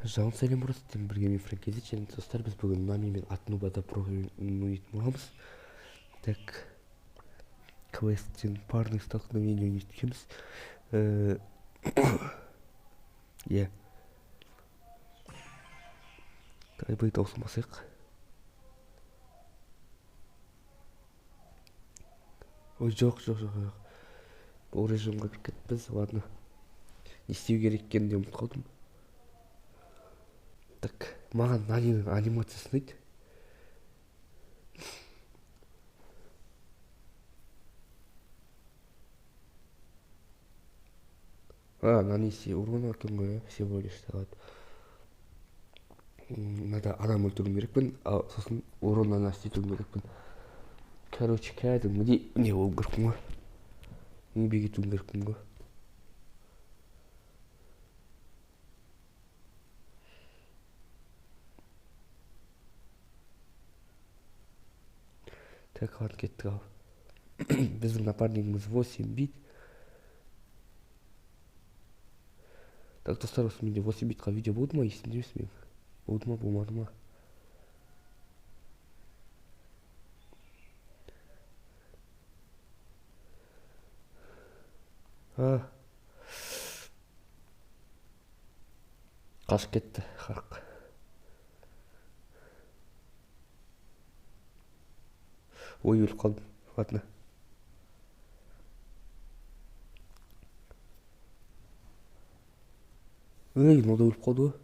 Жалын сәлем ұрыстың бірге мен франкезит және достар, біз бүгін Нами мен Атнубада программирует боламыз. Так, квесттен парных столкновений өткенбіз. Иә. Тайбай таусылмасайық. Ой, жоқ. Бұл режимға кіріп кетіппіз, ладно. Не істеу керек екенін де ұмытып қалдым. Так, маған Наниның анимациясы ұнайды. Нани урон екен ғой, всего лишь сағат. Надо адам өлтіруім керекпін, сосын уроннан істетуім керекпін. Короче, кәдімгідей не болуым керекпін ғой. Еңбек етуім керекпін ғой. Так, ладно, кеттік ал. Біздің напарнигіміз 8 бит. Так, достар, осы менде 8 битқа видео болды ма? Есімде емес мен. Болды ма, болмады ма? Қашып кетті, қарқ. Ой, өліп қалдым, ладно. Ой, мынау өліп қалды ғой.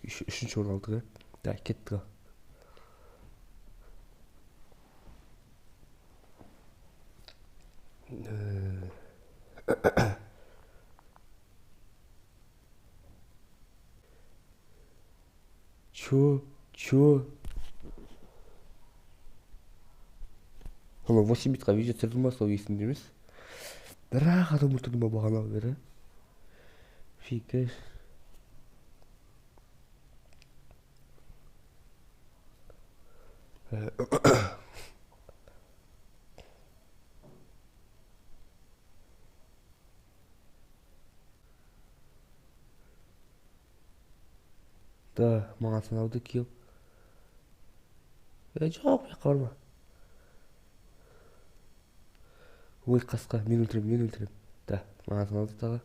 Үшінші орын алдық, да, кеттік ал. Чё? Ана 8 битқа видео түсірдім ба, сол есімде емес. Бірақ адам өлтірдім ба бағанағы бері? Фига. Да, маған санауды кел. Жоқ, бияққа барма. Ой, қасқа, мен өлтірем. Да, маған санауды тағы.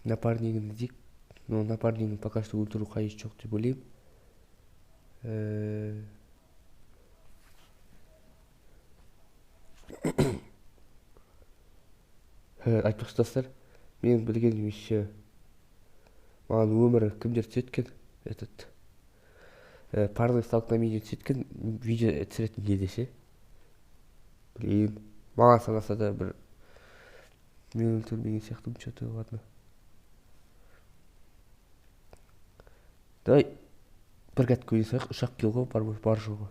Напарнигін іздейік. Но напарнигін пока что өлтіру қажет жоқ деп ойлаймын. Айтпақшы достар, мен білгенім еще маған өмірі кімдер түсеткен, парный столкновение түсеткен видео түсіретін кезде ше. Блин, маған санаса да бір мен өлтірмеген сияқтымын, что-то, ладно. Давай бір кәткі ойнасайық, ұшақ кел ғой, бар жоғы.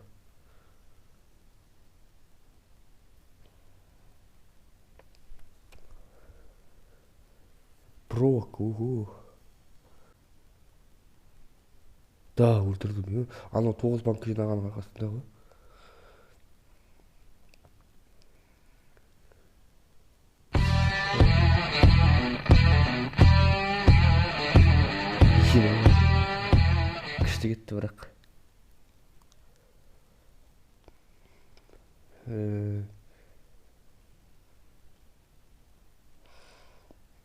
Брок, ого. Да, өлтірдім. Анау 9 банк жинағанның арқасында ғой. Күшті кетті бірақ.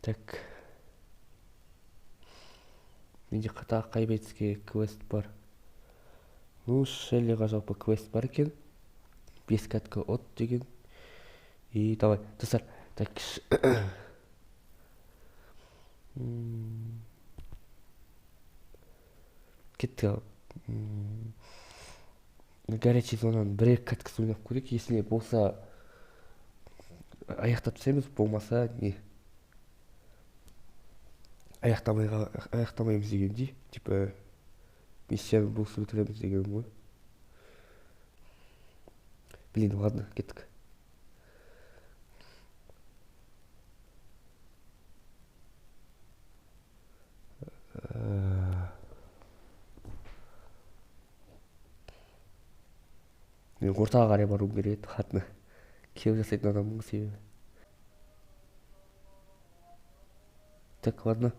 Так. Менде қатағы қайбетіске квест бар. Ну, Шеллиға жалпы квест бар екен. 5 кәткі от деген. И давай, достар. Так. Кеттік ал. Горячий зонаның бір кәткісі ойнап көрейік. Есіне болса аяқтап түсеміз, болмаса не? Аяқтамаймыз дегендей, типа миссияны болсын өлтіреміз деген ғой. Блин, ладно, кеттік. Мен ортаға қарай баруым керек, ладно. Кел жасайтын адамның себебі. Так, ладно.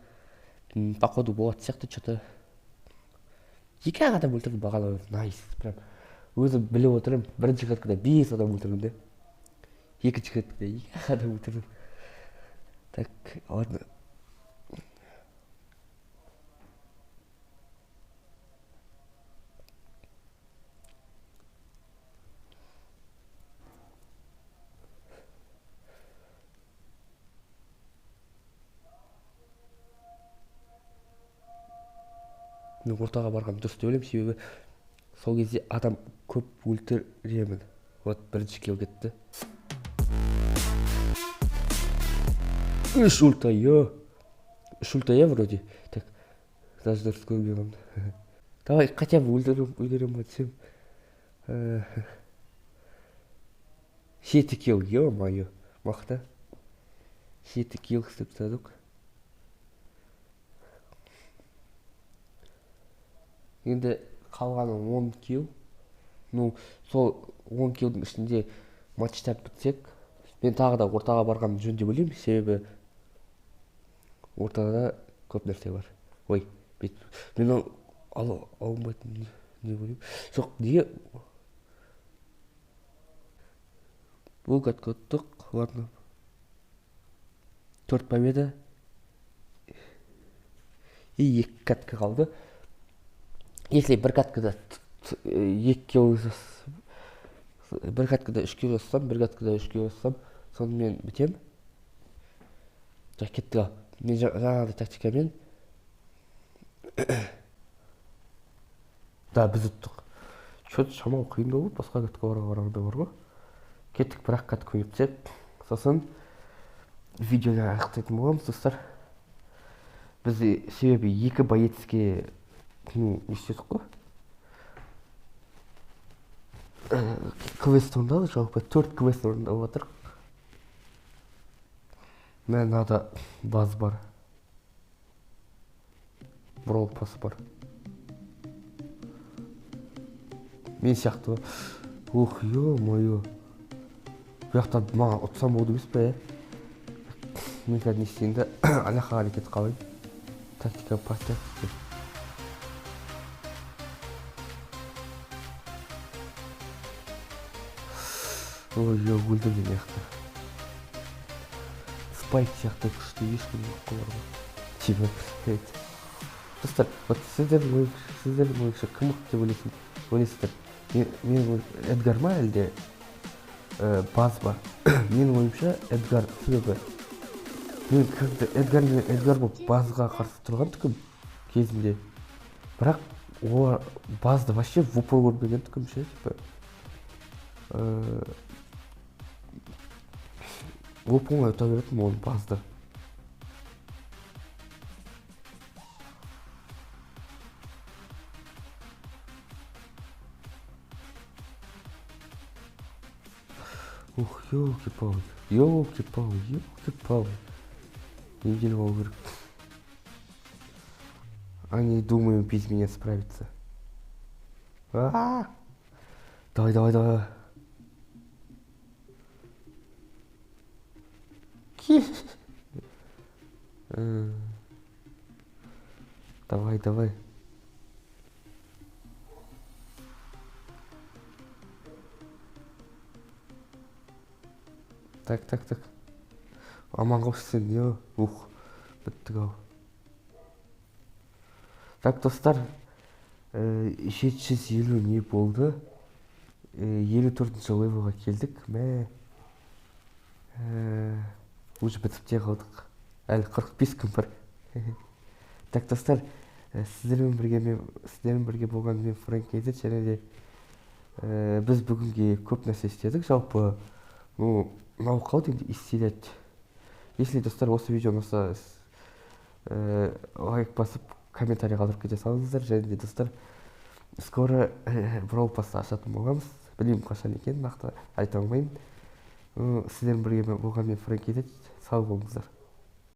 Походу болады сияқты что-то. Екі ақ адам өлтірдім, бағалау. Найс. Прям өзім біліп отырмын. Бірінші каткада 5 адам өлтірдім де. Екінші каткада 2 ақ адам өлтірдім. Так, ладно. Мен ортаға барғаным дұрыс деп ойлаймын, себебі сол кезде адам көп өлтіремін. Вот бірінші килл кетті. 3 ультая. 3 ультая вроде. Так, даже дұрыс көрмей қалдым. Давай, хотя бы өлтірем десем. 7 килл, ё-моё, мақта. 7 килл істеп тастадық. Енді қалғаны 10 килл. Ну, сол 10 киллдің ішінде матчтап бітсек, мен тағы да ортаға барғаным жөн деп ойлаймын, себебі ортада көп нәрсе бар. Ой, мен алынбайтын не ойлаймын. Жоқ, неге? Бұл катка ұттық, ладно. 4 победа. И 2 катка қалды. Если бір каткада 2 килл жасасам, бір каткада 3 килл жасасам, бір каткада 3 килл жасасам, сонымен бітем. Кеттік ал. Мен жаңағыдай тактикамен. Да, біз ұттық. Что-то шамалы қиын болды, басқа катка барғанда бар ғой. Кеттік, бірақ катка өтсек, сосын видеоны аяқтайтын боламыз, достар. Біз себебі 2 боецке не істедік қой. Квест орындалды, жалпы 4 квест орындалып жатыр. Мынада баз бар. Brawl Pass бар. Мен сияқты. Ух, ё-моё. Бұяқта маған ұтсам болды емес пе? Мен қазір не істейін да алақаға әрекет қалайын. Тактика партия. Ой, өлдім мен яқты. Спайк сияқты күшті ешкім жоқ қыларға. Типа, достар, вот сіздердің ойынша кім мықты деп ойлайсыздар? Мен Эдгар ма әлде баз ба? Менің ойымша Эдгар, себебі мен Эдгар болып базға қарсы тұрған түкім кезінде. Бірақ олар базды вообще в упор көрмеген түкім ше, типа. Оп-оңай ұта беретін оның базды. Ух, ёлки-палки, ёлки-палки, ёлки-палки. Неделю болу керек. Они думают без меня справиться. Давай. Давай. Так. Аман қалшысың, ё. Ух, біттік ау. Так, достар, 750 не болды. 54-ші левелға келдік. Мә. Уже бітіп те қалдық. Әлі 45 күн бар. Так, достар, сіздермен бірге болған мен Фрэнк Кейзет, және де біз бүгінге көп нәрсе істедік. Жалпы, мынау қалды енді естелет. Если достар осы видео ұнаса, лайк басып, комментарий қалдырып кете салыңыздар. Және де достар, скоро Brawl Pass'ты ашатын боламыз. Білмеймін қашан екен, нақты айта алмаймын. Сіздермен бірге болған мен Фрэнк Кейзет. Сау болыңыздар.